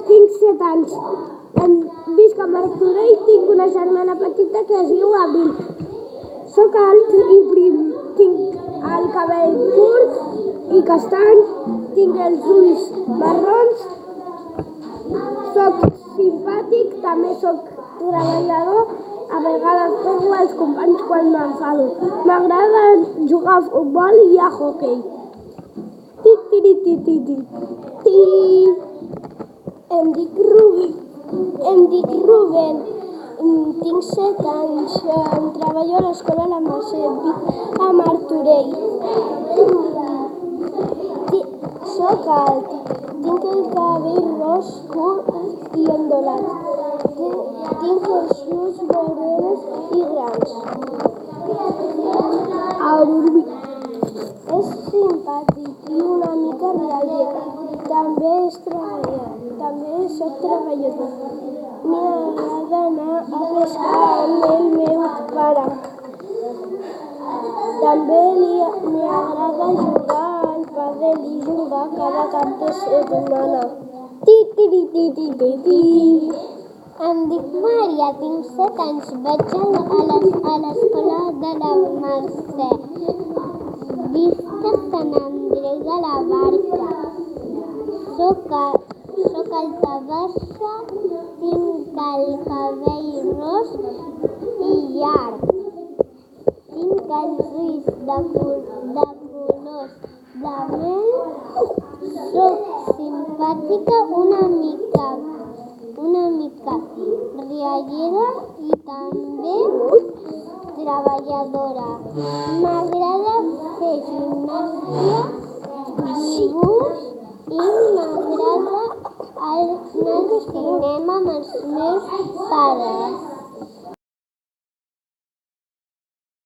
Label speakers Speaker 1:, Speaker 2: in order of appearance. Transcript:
Speaker 1: tinc 7 anys. Visc a Martorell, tinc una germana petita que es diu Abril. Soc alt i prim, tinc el cabell curt i castany, tinc els ulls marrons, soc simpàtic, també soc treballador, a vegades pego els companys quan m'enfado. M'agrada jugar a futbol i a hoquei. Em dic Rubén, tinc 7 anys, treballo a l'escola La Mercè, vic a Martorell. Soc alt, tinc el cabell ros curt i ondulat, tinc els ulls vermells i grans. És simpàtic i una mica rialler. També soc treballador. M'agrada anar a pescar amb el meu pare. També m'agrada jugar al pàdel i jugar cada cap de setmana.
Speaker 2: Em dic Maria, tinc 7 anys, vaig a l'escola de La Mercè. Visc a Sant Andreu de la Barca. Soc alta baixa, tinc el cabell ros i llarg. Tinc els ulls de colors de mel. Soc simpàtica, una mica riallera i també treballadora. M'agrada fer gimnàstica, dibuix i m'agrada anar al cinema amb els meus pares.